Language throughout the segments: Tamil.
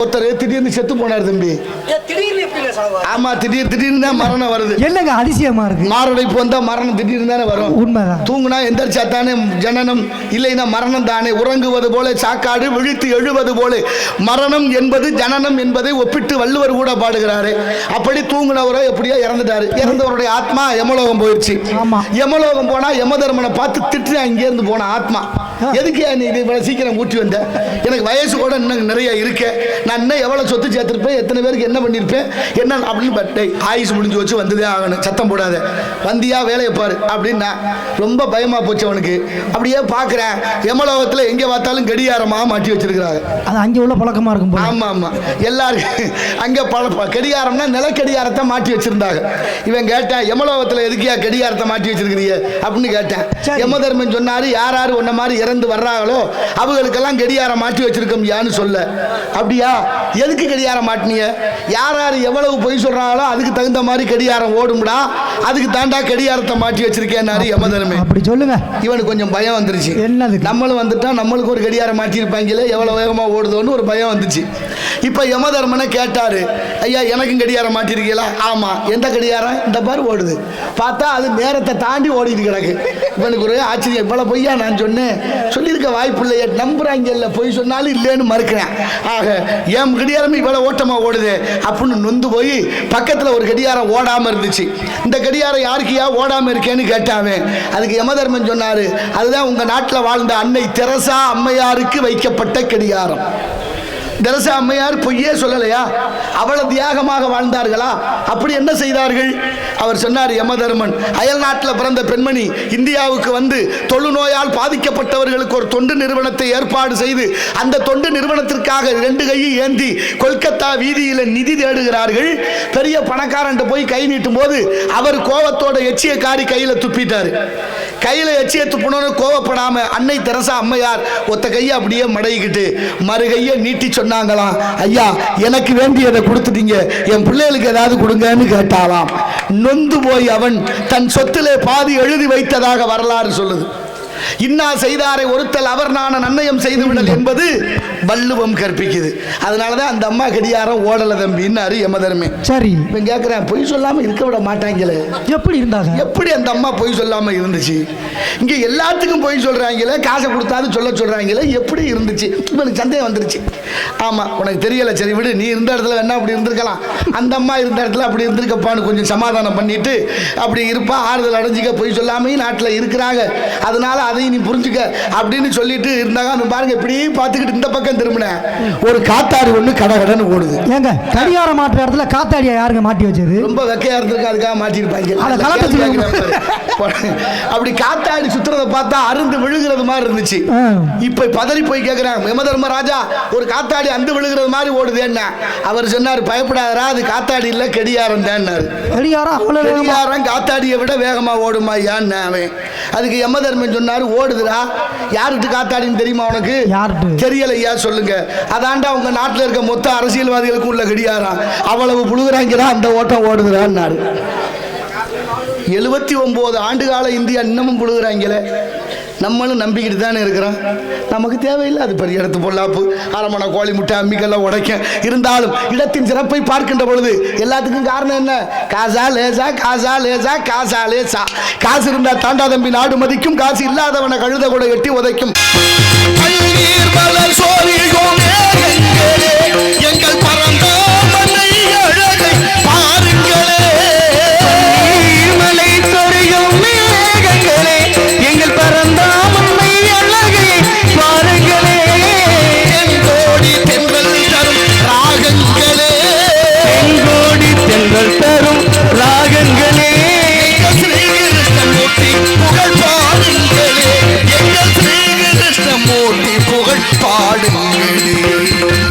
ஒருத்தர் திடீர்னு செத்து போனார் தம்பி. ஆமா, திடீர்னு தான் மரணம் வருது. என்னங்க அதிசயமா இருக்கு. மாரடைப்பு வந்தா மரணம் திடீர்னு தானே வரும். உண்மைதான். தூங்குனா எந்திரிச்சா தானே ஜனனம், இல்லைன்னா மரணம் தானே. உறங்குவது போல சாக்காடு, விழித்து எழுவது போல மரணம் என்பது ஜனனம் என்பதை ஒப்பிட்டு வள்ளுவர் கூட பாடுகிறாரு. அப்படி தூங்குனவரோ எப்படியோ இறந்துட்டாரு. இறந்தவருடைய ஆத்மா யமலோகம் போயிடுச்சு. யமலோகம் போனா யமதர்மனை பார்த்து திட்டு அங்கே இருந்து போன ஆத்மா, எதுக்கு நீ இவ்வளவு சீக்கிரம் ஊட்டி வந்த? எனக்கு வயசு கூட இன்னும் நிறைய இருக்கு. நான் இன்னும் எவ்வளவு சொத்து சேர்த்திருப்பேன், எத்தனை பேருக்கு என்ன பண்ணிருப்பேன், என்ன அப்படின்னு ஆயுசு முடிஞ்சு வச்சு வந்ததே ஆகணும், சத்தம் போடாத, வந்தியா வேலையை பாரு அப்படின்னா. ரொம்ப பயமா போச்சு அவனுக்கு. அப்படியே பாக்குறேன், யமலோகத்துல எங்க பார்த்தாலும் கடியாரமா மாட்டி வச்சிருக்கிறாங்க. அது அங்கே உள்ள பழக்கமா இருக்கும். ஆமா ஆமா, எல்லாருக்கும் அங்க கடியாரம்னா நிலக்கடியாரத்தை மாட்டி வச்சிருந்தாங்க. இவன் கேட்டேன், யமலோகத்துல எதுக்கியா கடியாரத்தை மாட்டி வச்சிருக்கிறீங்க அப்படின்னு கேட்டேன். யமதர்மன் சொன்னாரு, யார் யார் உன்ன மாதிரி இறந்து வர்றாங்களோ அவங்களுக்கெல்லாம் கடியாரம் மாட்டி வச்சிருக்கோம் யான்னு சொல்ல. அப்படியா, எதுக்கு கடியாரம் மாட்டினீங்க? யார் யார் எவ்வளவு பொய் சொல்றாங்களோ அதுக்கு தகுந்த மாதிரி கடியாரம் ஓடும்டா, அதுக்கு தாண்டா கடியாரத்தை மாட்டி வச்சிருக்கேன்னாரு யமதர்மே. அப்படி சொல்லுங்க. இவனுக்கு கொஞ்சம் பயம் வந்துருச்சு. என்னது, நம்மளும் வந்துட்டா நம்மளுக்கு ஒரு கடியாரம் மாட்டி இருப்பாங்களே, எவ்வளவு வேகமா ஓடுதோன்னு ஒரு பயம் வந்துச்சு. இப்ப யமதர்மனை கேட்டாரு, ஐயா எனக்கும் கடியாரம் மாட்டிருக்கீங்களா? ஆமா. எந்த கடியாரம்? இந்த பாரு ஓடுது. பார்த்தா அது நேரத்தை தாண்டி ஓடிட்டு கிடக்கு. இவனுக்கு ஒரு ஆச்சரியம், இவ்வளவு பொய்யா நான் சொன்னேன், சொல்லியிருக்க வாய்ப்பு இல்லையே, நம்புறாங்கல்ல, பொய் சொன்னாலும் இல்லைன்னு மறுக்கிறேன். ஆக என் கடியாரம் இவ்வளவு ஓட்டமா ஓடுது அப்படின்னு நொந்து போய் பக்கத்துல ஒரு கடியாரம் ஓடாம இருந்துச்சு. இந்த கடியாரம் யாருக்கியா ஓடாம இருக்கேன்னு கேட்டாவே. அதுக்கு யமதர்மன் சொன்னாரு, அதுதான் உங்க நாட்டில் வாழ்ந்த அன்னை தெரசா அம்மையாருக்கு வைக்கப்பட்ட கடியாரம். தெரசா அம்மையார் பொய்யே சொல்லலையா? அவ்வளவு தியாகமாக வாழ்ந்தார்களா? அப்படி என்ன செய்தார்கள்? அவர் சொன்னார் யமதர்மன், அயல் நாட்டில் பிறந்த பெண்மணி இந்தியாவுக்கு வந்து தொழுநோயால் பாதிக்கப்பட்டவர்களுக்கு ஒரு தொண்டு நிறுவனத்தை ஏற்பாடு செய்து அந்த தொண்டு நிறுவனத்திற்காக 2 கையை ஏந்தி கொல்கத்தா வீதியில் நிதி தேடுகிறார்கள். பெரிய பணக்காரன் போய் கை நீட்டும் போது அவர் கோபத்தோட எச்சிய காரி கையில துப்பிட்டாரு. கையில எச்சிய துப்புனோன்னு கோவப்படாம அன்னை தெரசா அம்மையார் ஒத்த கையை அப்படியே மடங்கிக்கிட்டு மறு கையை நீட்டி சொன்னாங்களாம், ஐயா எனக்கு வேண்டியதை கொடுத்துட்டீங்க, என் பிள்ளைகளுக்கு ஏதாவது கொடுங்கன்னு கேட்டாலாம். நொந்து போய் அவன் தன் சொத்திலே பாதி எழுதி வைத்ததாக வரலாறு சொல்லுது. இன்னா செய்தாரை ஒருத்தல் அவர் நான நன்னயம் செய்து விடல் என்பது வள்ளுவம் கற்பிக்குது. அதனாலதான் அந்த அம்மா கடியாரம் ஓடல தம்பின்னு யமதர்மே. சரி, இப்ப கேட்கிறேன், பொய் சொல்லாம இருக்க விட மாட்டாங்களே, எப்படி இருந்தாங்க? எப்படி அந்த அம்மா பொய் சொல்லாம இருந்துச்சு? இங்க எல்லாத்துக்கும் பொய் சொல்றாங்களே, காசை கொடுத்தாது சொல்ல சொல்றாங்களே, எப்படி இருந்துச்சு? இவனுக்கு சந்தேகம் வந்துருச்சு. ஆமா, உனக்கு தெரியல, சரி விடு, நீ இருந்த இடத்துல வேணா அப்படி இருந்திருக்கலாம், அந்த அம்மா இருந்த இடத்துல அப்படி இருந்திருக்கப்பான்னு கொஞ்சம் சமாதானம் பண்ணிட்டு அப்படி இருப்பா, ஆறுதல் அடைஞ்சிக்க, பொய் சொல்லாம நாட்டில் இருக்கிறாங்க, அதனால அதையும் நீ புரிஞ்சுக்க அப்படின்னு சொல்லிட்டு இருந்தாங்க. பாருங்க, இப்படி பார்த்துக்கிட்டு இந்த பக்கம் திரும்பின ஒரு காத்தாடி ஒண்ணு கடகடன்னு ஓடுது. ஏங்க கடிகாரம் மாற்ற இடத்துல காத்தாடியா யாருங்க மாட்டி வச்சது? ரொம்ப வெக்கையா இருந்திருக்கு, அதுக்காக மாட்டிருப்பாங்க. அப்படி காத்தாடி சுத்துறத பார்த்தா அருந்து விழுகிறது மாதிரி இருந்துச்சு. இப்ப பதறி போய் கேட்கிறாங்க, யமதர்மராஜா ஒரு காத்தாடி அந்து விழுகிறது மாதிரி ஓடுது என்ன? அவர் சொன்னார், பயப்படாதரா, அது காத்தாடி இல்ல கடியாரம் தான். கடியாரம் காத்தாடியை விட வேகமா ஓடுமா யான்னு அவன். அதுக்கு யமதர்மன் சொன்னாரு, ஓடுதுடா, யாருக்கு காத்தாடின்னு தெரியுமா உனக்கு? தெரியலையா? சொல்லுங்க. அதாண்டா உங்க நாட்டில் இருக்க மொத்த அரசியல்வாதிகளுக்கும் உள்ள கடியாரம், அவ்வளவு புழுகுறாங்கடா, அந்த ஓட்டம் ஓடுதுடான்னாரு. 79 ஆண்டு கால இந்தியா இன்னமும் புழுகுறாங்களே, நம்மளும் நம்பிக்கிட்டு தானே இருக்கிறோம். நமக்கு தேவையில்லை அது பெரிய இடத்து பொல்லாப்பு, அரமணை கோழி முட்டை அம்மிக்கெல்லாம் உடைக்க. இருந்தாலும் இடத்தின் சிறப்பை பார்க்கின்ற பொழுது எல்லாத்துக்கும் காரணம் என்ன? காசா லேசா, காசா லேசா, காசா லேசா. காசு இருந்தா தாண்டா தம்பி நாடு மதிக்கும், காசு இல்லாதவனை கழுத கூட எட்டி உதைக்கும். எங்கள் பரந்த மண்ணை அழகை பாருங்களே, மலை சொரியும் மேகங்களே, எங்கள் பரந்த மண்ணை அழகை பாருங்களே, எங்கோடி தென்றல் தரும் ராகங்களே, எங்கோடி தென்றல் தரும் ராகங்களே, ஸ்ரீகிருஷ்ணமூர்த்தி புகழ் பாடுங்களே, எங்கள் ஸ்ரீகிருஷ்ணமூர்த்தி புகழ் பாடுங்களே.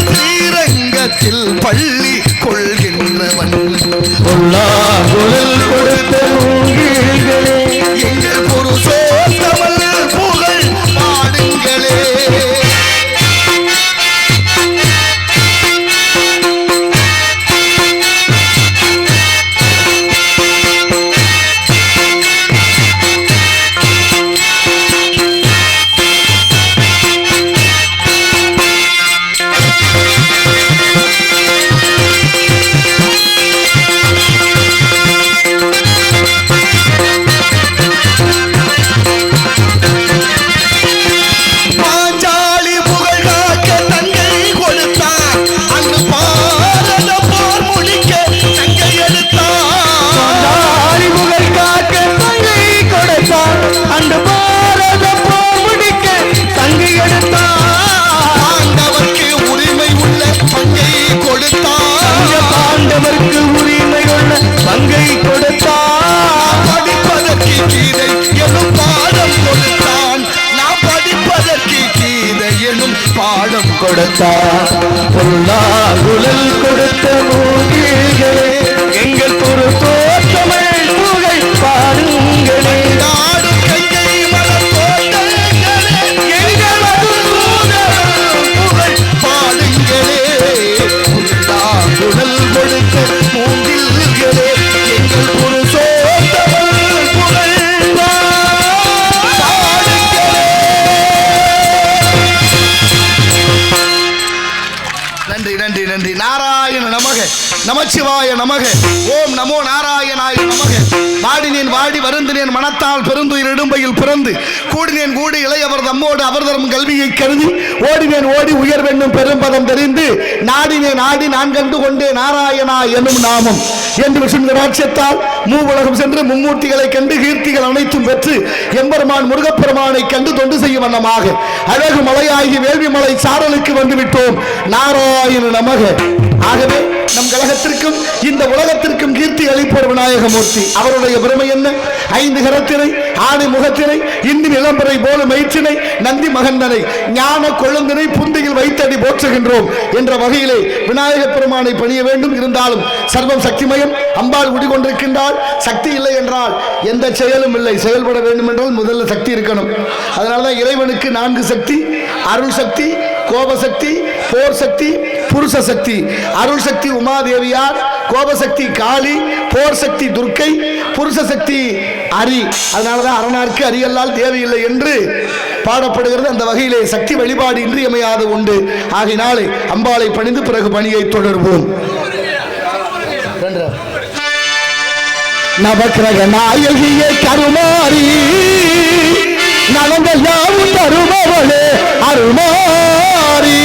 ஸ்ரீரங்கத்தில் பள்ளி கொள்கின்றவன் குழல் கொடுத்த மூங்கில்களே எங்கள் புருஷோத்தமல் புகழ் பாடுங்களே. குழல் கொடுத்த மூங்கில்களே எங்கள் புருஷோத்தமல் புகழ் பாடுங்களே. நாடும் கங்கை மலர்கோட்டங்களே எங்கள் மதுசூதனன் புகழ் பாடுங்களே. குழல் கொடுத்த மூங்கில்களே எங்கள் புருஷோத்தமல் புகழ் பாடுங்களே. நன்றி நன்றி நன்றி. நாராயண நமக, நமச்சிவாய நமக, ஓம் நமோ நாராயணாய நமக. வாடினேன் வாடி வருந்தினேன் மனத்தால் பெருந்துயிர் இடும்பையில் பிறந்து கூடினேன் கூடி இளையவர் தம்மோடு அவர் தரும் கல்வியை கருதி ஓடினேன் ஓடி உயர் வெண்ணும் பெரும்பதம் தெரிந்து நாடினேன் ஆடி நான் கண்டு கொண்டே நாராயணா என்னும் நாமம் என்று விஷ்ணு ராட்சியத்தால் மூவுலகம் சென்று மும்மூர்த்திகளை கண்டு கீர்த்திகள் அனைத்தும் பெற்று எம்பெருமான் முருகப்பெருமானை கண்டு தொண்டு செய்யும் வண்ணமாக அழகு மலையாகி வேள்வி மலை சாரலுக்கு வந்து விட்டோம். நாராயண நமக. ஆகவே நம் கழகத்திற்கும் இந்த உலகத்திற்கும் கீர்த்தி அளிப்போர் விநாயகமூர்த்தி. அவருடைய பெருமை என்ன? 5 கரத்தினை, ஆணை முகத்தினை, இந்தின் இளம்பரை போல மயிற்றினை, நந்தி மகந்தனை, ஞான கொழுந்தினை புந்தியில் வைத்தடி போற்றுகின்றோம் என்ற வகையிலே விநாயக பெருமானை பணிய வேண்டும். இருந்தாலும் சர்வம் சக்திமயம், அம்பாள் குடிகொண்டிருக்கின்றால் சக்தி இல்லை என்றால் எந்த செயலும் இல்லை. செயல்பட வேண்டும் என்றால் முதல்ல சக்தி இருக்கணும். அதனால்தான் இறைவனுக்கு 4 சக்தி: அருள் சக்தி, கோபசக்தி, போர் சக்தி, புருஷ சக்தி. அருள் சக்தி உமாதேவியார், கோபசக்தி காளி, போர் சக்தி துர்க்கை, புருஷ சக்தி அரி. அதனாலதான் அரணார்க்கு அரியல்லால் தேவையில்லை என்று பாடப்படுகிறது. அந்த வகையிலே சக்தி வழிபாடு இன்றியமையாத உண்டு. ஆகினாலே அம்பாளை பணிந்து பிறகு பணியை தொடர்வோம். நவக்கிரக நாயகியே கருமாரி நலங்கள் யாவும் தருபவளே அருமாரி.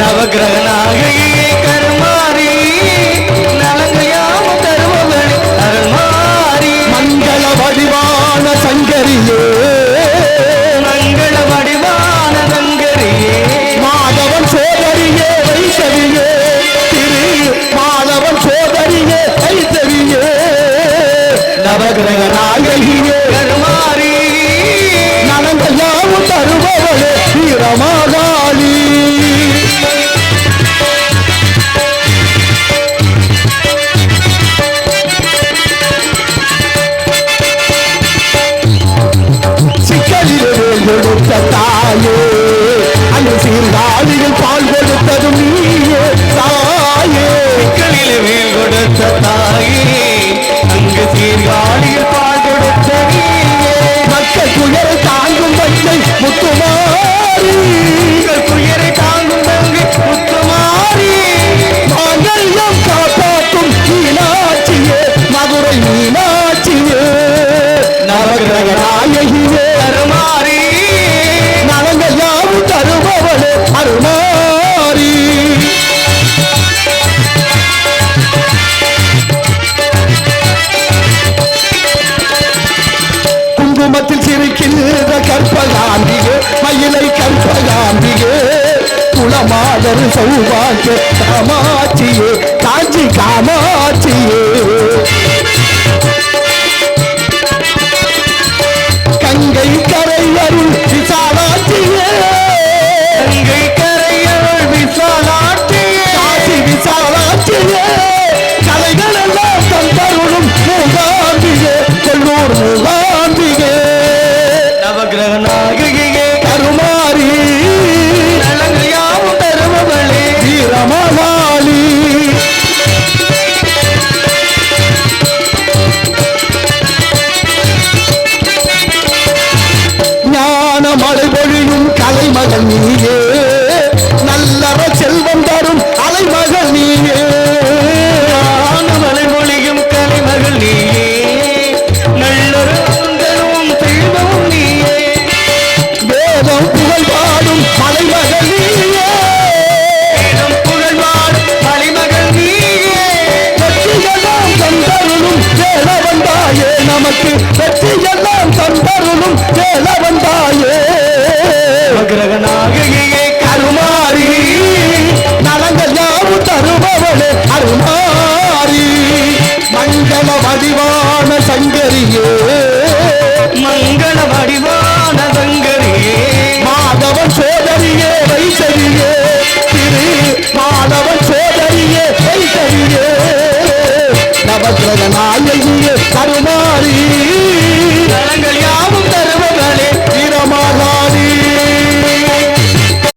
நவக்கிரக நாயகியே கருமாரி நலங்கள் யாவும் தருபவளே அருமாரி. மங்கள வடிவான சங்கரியே, மங்கள வடிவான சங்கரியே, மாதவன் சோதரியே வைத்தவியே, மாதவன் சோதரியே வைத்தவியே. நவக்கிரக நாயகியே கருமாரி நலங்கள் யாவும் தருபவளே வீரமாகாளி. சிக்கலிலே கொடுத்த தாயே, அந்த சீர்காழியில் பால் கொடுத்ததும் நீயே தாயே. சிக்கலிலே வேல் கொடுத்த தாயே, அங்கு சீர்காழியில் பால் கொடுத்த நீயே. மக்கள் துயரை தாங்கும் பச்சை முத்துமாரி, துயரை தாங்கும் தங்கை முத்துமாரி. மாங்கல்யம் காப்பாற்றும் மீனாட்சியே, மதுரை மீனாட்சியே. நவக்கிரக நாயகியே அருமாரி நலங்கள் யாவும் தருபவளே அருமாரி. குங்குமத்தில் சிரிக்கின்ற கற்பகாம்பிகே, மயிலை கற்பகாம்பிகே, குளமாதர் சௌபாக்கிய காமாட்சியே, காஞ்சி காமாட்சியே. கங்கை கரை அருள் விசாலாட்சியே, நமக்கு வெற்றி எல்லாம் தந்தருளும் வேலவன் தாயே கிரகநாயகியே கருமாரி நலங்கள் யாவும் தருபவளே அருமாரி மங்கள வடிவான சங்கரியே மங்கள வடிவான சங்கரியே மாதவன் சோதரியே வைசரியே